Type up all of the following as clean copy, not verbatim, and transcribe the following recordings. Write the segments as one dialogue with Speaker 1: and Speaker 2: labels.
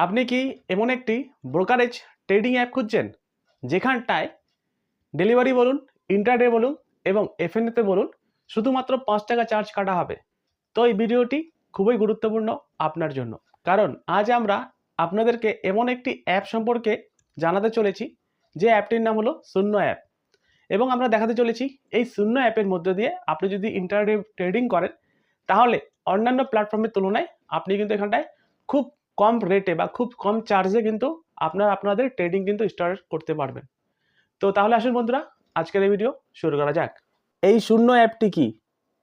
Speaker 1: আপনি কি এমন একটি ব্রোকারেজ ট্রেডিং অ্যাপ খুঁজছেন যেখানটায় ডেলিভারি বলুন, ইন্ট্রাডে বলুন এবং এফএনএতে বলুন শুধুমাত্র 5 টাকা চার্জ কাটা হবে? তো এই ভিডিওটি খুবই গুরুত্বপূর্ণ আপনার জন্য, কারণ আজ আমরা আপনাদেরকে এমন একটি অ্যাপ সম্পর্কে জানাতে চলেছি যে অ্যাপটির নাম হলো শূন্য অ্যাপ। এবং আমরা দেখাতে চলেছি এই শূন্য অ্যাপের মধ্যে দিয়ে আপনি যদি ইন্ট্রাডে ট্রেডিং করেন তাহলে অন্যান্য প্ল্যাটফর্মের তুলনায় আপনি কিন্তু এখানটায় খুব কম রেটে বা খুব কম চার্জে কিন্তু আপনাদের ট্রেডিং কিন্তু স্টার্ট করতে পারবেন। তো তাহলে আসুন বন্ধুরা, আজকের এই ভিডিও শুরু করা যাক। এই শূন্য অ্যাপটি কি?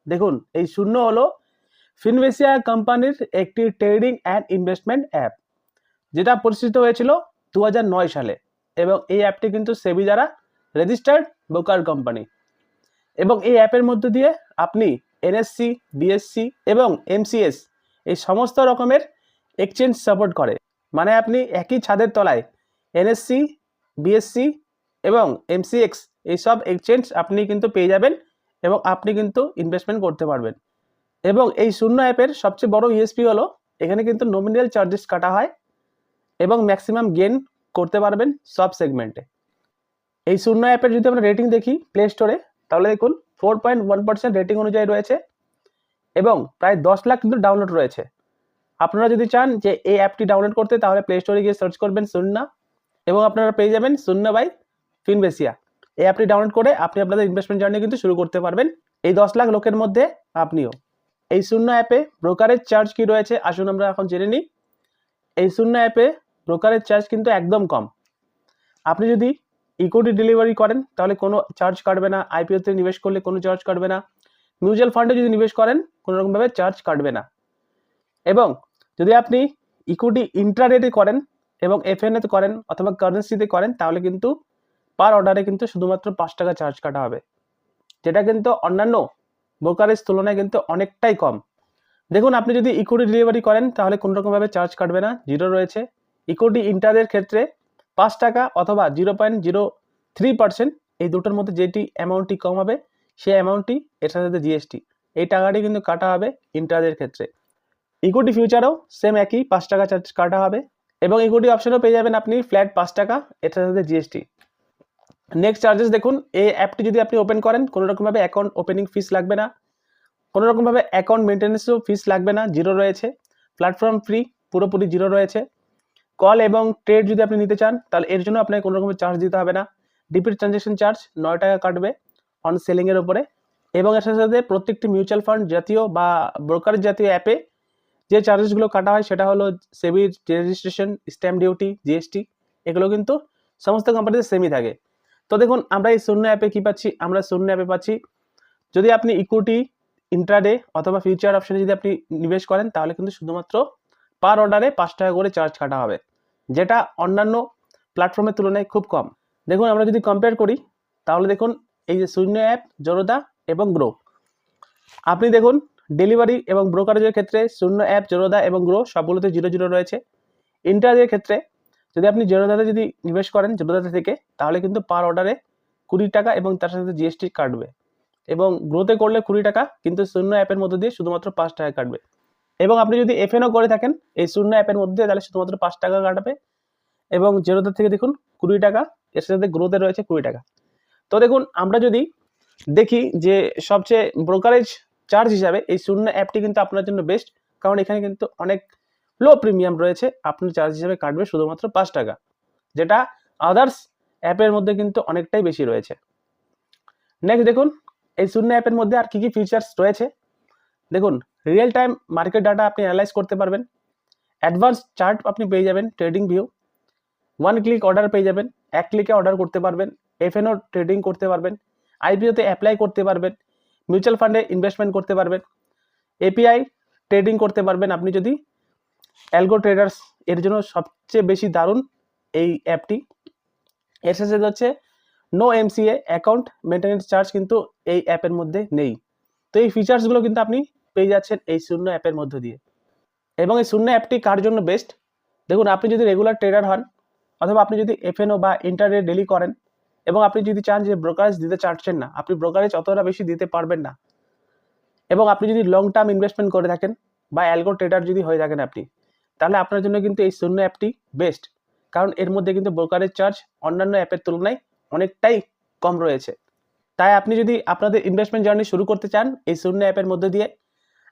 Speaker 1: দেখুন, এই শূন্য হলো ফিনভেসিয়া কোম্পানির একটি ট্রেডিং অ্যান্ড ইনভেস্টমেন্ট অ্যাপ, যেটা প্রতিষ্ঠিত হয়েছিল 2009 সালে। এবং এই অ্যাপটি কিন্তু সেবি দ্বারা রেজিস্টার্ড ব্রোকার কোম্পানি। এবং এই অ্যাপের মধ্যে দিয়ে আপনি এনএসসি, বিএসসি এবং এমসিএস এই সমস্ত রকমের এক্সচেঞ্জ সাপোর্ট করে। মানে আপনি একই ছাদের তলায় এনএসসি, বিএসসি এবং এমসিএক্স এইসব এক্সচেঞ্জ আপনি কিন্তু পেয়ে যাবেন এবং আপনি কিন্তু ইনভেস্টমেন্ট করতে পারবেন। এবং এই শূন্য অ্যাপের সবচেয়ে বড় ইউএসপি হলো এখানে কিন্তু নমিনাল চার্জেস কাটা হয় এবং ম্যাক্সিমাম গেইন করতে পারবেন সব সেগমেন্টে। এই শূন্য অ্যাপের যদি আমরা রেটিং দেখি প্লে স্টোরে, তাহলে দেখুন 4.1% রেটিং অনুযায়ী রয়েছে এবং প্রায় 10 লাখ কিন্তু ডাউনলোড রয়েছে। আপনারা যদি চান যে এই অ্যাপটি ডাউনলোড করতে, তাহলে প্লে স্টোরে গিয়ে সার্চ করবেন শূন্য এবং আপনারা পেয়ে যাবেন শূন্য বাই ফিনভেসিয়া। এই অ্যাপটি ডাউনলোড করে আপনি আপনাদের ইনভেস্টমেন্ট জার্নি কিন্তু শুরু করতে পারবেন, এই 10 লাখ লোকের মধ্যে আপনিও। এই শূন্য অ্যাপে ব্রোকারেজ চার্জ কি রয়েছে আসুন আমরা এখন জেনে নিই। এই শূন্য অ্যাপে ব্রোকারেজ চার্জ কিন্তু একদম কম। আপনি যদি ইকুইটি ডেলিভারি করেন তাহলে কোনো চার্জ কাটবে না, আইপিওতে নিবেশ করলে কোনো চার্জ কাটবে না, মিউচুয়াল ফান্ডে যদি নিবেশ করেন কোনো রকমভাবে চার্জ কাটবে না। এবং যদি আপনি ইকুইটি ইন্ট্রাডেতে করেন এবং এফএনএতে করেন অথবা কারেন্সিতে করেন তাহলে কিন্তু পার অর্ডারে কিন্তু শুধুমাত্র 5 টাকা চার্জ কাটা হবে, যেটা কিন্তু অন্যান্য ব্রোকারেজ তুলনায় কিন্তু অনেকটাই কম। দেখুন, আপনি যদি ইকুইটি ডেলিভারি করেন তাহলে কোনো রকমভাবে চার্জ কাটবে না, জিরো রয়েছে। ইকুইটি ইন্ট্রাডের ক্ষেত্রে 5 টাকা অথবা 0.03%, এই দুটোর মধ্যে যেটি অ্যামাউন্টটি কম হবে সেই অ্যামাউন্টটি এর সাথে জিএসটি, এই টাকাটি কিন্তু কাটা হবে ইন্ট্রাডের ক্ষেত্রে। ইকুইটি ফিউচারেও সেম একই 5 টাকা চার্জ কাটা হবে এবং ইকুইটি অপশনেও পেয়ে যাবেন আপনি ফ্ল্যাট 5 টাকা, এর সাথে জিএসটি। নেক্সট চার্জেস দেখুন, এই অ্যাপটি যদি আপনি ওপেন করেন কোনো রকমভাবে অ্যাকাউন্ট ওপেনিং ফিস লাগবে না, কোনো রকমভাবে অ্যাকাউন্ট মেনটেন্যান্সও ফিস লাগবে না, জিরো রয়েছে। প্ল্যাটফর্ম ফ্রি পুরোপুরি জিরো রয়েছে। কল এবং ট্রেড যদি আপনি নিতে চান তাহলে এর জন্য আপনাকে কোনো রকমের চার্জ দিতে হবে না। ডিপিট ট্রানজ্যাকশন চার্জ 9 টাকা কাটবে অন সেলিংয়ের উপরে। এবং এর সাথে সাথে প্রত্যেকটি মিউচুয়াল ফান্ড জাতীয় বা ব্রোকারেজ জাতীয় অ্যাপে যে চার্জেসগুলো কাটা হয় সেটা হলো সেবির রেজিস্ট্রেশন, স্ট্যাম্প ডিউটি, জিএসটি, এগুলো কিন্তু সমস্ত কোম্পানিতে সেমই থাকে। তো দেখুন, আমরা এই শূন্য অ্যাপে কি পাচ্ছি? আমরা শূন্য অ্যাপে পাচ্ছি যদি আপনি ইকুইটি ইন্ট্রাডে অথবা ফিউচার অপশনে যদি আপনি নিবেশ করেন তাহলে কিন্তু শুধুমাত্র পার অর্ডারে 5 টাকা করে চার্জ কাটা হবে, যেটা অন্যান্য প্ল্যাটফর্মের তুলনায় খুব কম। দেখুন, আমরা যদি কম্পেয়ার করি তাহলে দেখুন এই যে শূন্য অ্যাপ, জরোদা এবং গ্রো, আপনি দেখুন ডেলিভারি এবং ব্রোকারেজের ক্ষেত্রে শূন্য অ্যাপ, জরোদা এবং গ্রো সবগুলোতে 0 রয়েছে। ইন্ট্রাডের ক্ষেত্রে যদি আপনি জরোদাতে যদি নিবেশ করেন জরোদাতে থেকে তাহলে কিন্তু পার অর্ডারে 20 টাকা এবং তার সাথে জিএসটি কাটবে। এবং গ্রোতে করলে 20 টাকা, কিন্তু শূন্য অ্যাপের মধ্যে দিয়ে শুধুমাত্র 5 টাকা কাটবে। এবং আপনি যদি এফএনও করে থাকেন এই শূন্য অ্যাপের মধ্যে তাহলে শুধুমাত্র 5 টাকা কাটবে। এবং জেরোদা থেকে দেখুন 20 টাকা, এর সাথে গ্রোতে রয়েছে 20 টাকা। তো দেখুন, আমরা যদি দেখি যে সবচেয়ে ব্রোকারেজ চার্জ হিসাবে এই শূন্য অ্যাপটি কিন্তু আপনার জন্য বেস্ট, কারণ এখানে কিন্তু অনেক লো প্রিমিয়াম রয়েছে। আপনার চার্জ হিসাবে কাটবে শুধুমাত্র 5 টাকা, যেটা আদার্স অ্যাপের মধ্যে কিন্তু অনেকটাই বেশি রয়েছে। নেক্সট দেখুন, এই শূন্য অ্যাপের মধ্যে আর কি কি ফিচার্স রয়েছে। দেখুন, রিয়েল টাইম মার্কেট ডাটা আপনি অ্যানালাইজ করতে পারবেন, অ্যাডভান্স চার্ট আপনি পেয়ে যাবেন, ট্রেডিং ভিউ, 1 ক্লিক অর্ডার পেয়ে যাবেন, 1 ক্লিকে অর্ডার করতে পারবেন, এফএনও ট্রেডিং করতে পারবেন, আইপিওতে অ্যাপ্লাই করতে পারবেন, মিউচুয়াল ফান্ডে ইনভেস্টমেন্ট করতে পারবেন, এপিআই ট্রেডিং করতে পারবেন আপনি যদি। অ্যালগো ট্রেডার্স এর জন্য সবচেয়ে বেশি দারুণ এই অ্যাপটি। এর সাথে হচ্ছে no MCA account maintenance charge কিন্তু এই অ্যাপের মধ্যে নেই। তো এই ফিচার্সগুলো কিন্তু আপনি পেয়ে যাচ্ছেন এই শূন্য অ্যাপের মধ্য দিয়ে। এবং এই শূন্য অ্যাপটি কার জন্য বেস্ট? দেখুন, আপনি যদি রেগুলার ট্রেডার হন অথবা আপনি যদি এফএনও বা ইন্টারডে ডেলি করেন এবং আপনি যদি চান যে ব্রোকারেজ দিতে চাচ্ছেন না, আপনি ব্রোকারেজ অতটা বেশি দিতে পারবেন না, এবং আপনি যদি লং টার্ম ইনভেস্টমেন্ট করে থাকেন বা অ্যালগো ট্রেডার যদি হয়ে থাকেন আপনি, তাহলে আপনার জন্য কিন্তু এই শূন্য অ্যাপটি বেস্ট, কারণ এর মধ্যে কিন্তু ব্রোকারেজ চার্জ অন্যান্য অ্যাপের তুলনায় অনেকটাই কম রয়েছে। তাই আপনি যদি আপনাদের ইনভেস্টমেন্ট জার্নি শুরু করতে চান এই শূন্য অ্যাপের মধ্যে দিয়ে,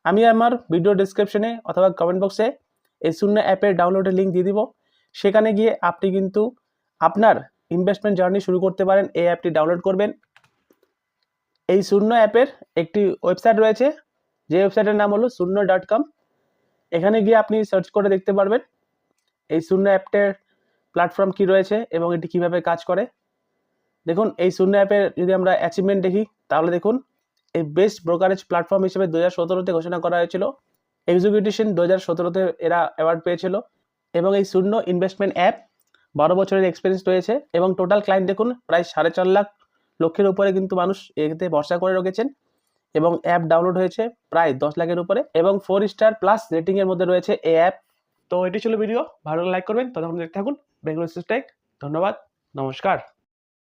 Speaker 1: আমি আমার ভিডিও ডেসক্রিপশনে অথবা কমেন্ট বক্সে এই শূন্য অ্যাপের ডাউনলোডের লিঙ্ক দিয়ে দিব। সেখানে গিয়ে আপনি কিন্তু আপনার ইনভেস্টমেন্ট জার্নি শুরু করতে পারেন। এই অ্যাপটি ডাউনলোড করবেন। এই শূন্য অ্যাপের একটি ওয়েবসাইট রয়েছে, যে ওয়েবসাইটের নাম হলো শূন্য.com। এখানে গিয়ে আপনি সার্চ করে দেখতে পারবেন এই শূন্য অ্যাপটার প্ল্যাটফর্ম কি রয়েছে এবং এটি কিভাবে কাজ করে। দেখুন, এই শূন্য অ্যাপের যদি আমরা অ্যাচিভমেন্ট দেখি, তাহলে দেখুন এই বেস্ট ব্রোকারেজ প্ল্যাটফর্ম হিসেবে 2017-তে ঘোষণা করা হয়েছিল। এক্সিকিউটিভ 2017-তে এরা অ্যাওয়ার্ড পেয়েছিল। এবং এই শূন্য ইনভেস্টমেন্ট অ্যাপ 12 বছরের এক্সপিরিয়েন্স রয়েছে এবং টোটাল ক্লায়েন্ট দেখুন প্রায় 4.5 লক্ষের উপরে কিন্তু মানুষ এতে ভরসা করে রেখেছেন এবং অ্যাপ ডাউনলোড হয়েছে প্রায় 10 লাখের উপরে এবং 4 স্টার প্লাস রেটিং এর মধ্যে রয়েছে এই অ্যাপ। তো এটি ছিল ভিডিও, ভালো লাইক করবেন। ততক্ষণ দেখতে থাকুন বেঙ্গলি টেক। ধন্যবাদ, নমস্কার।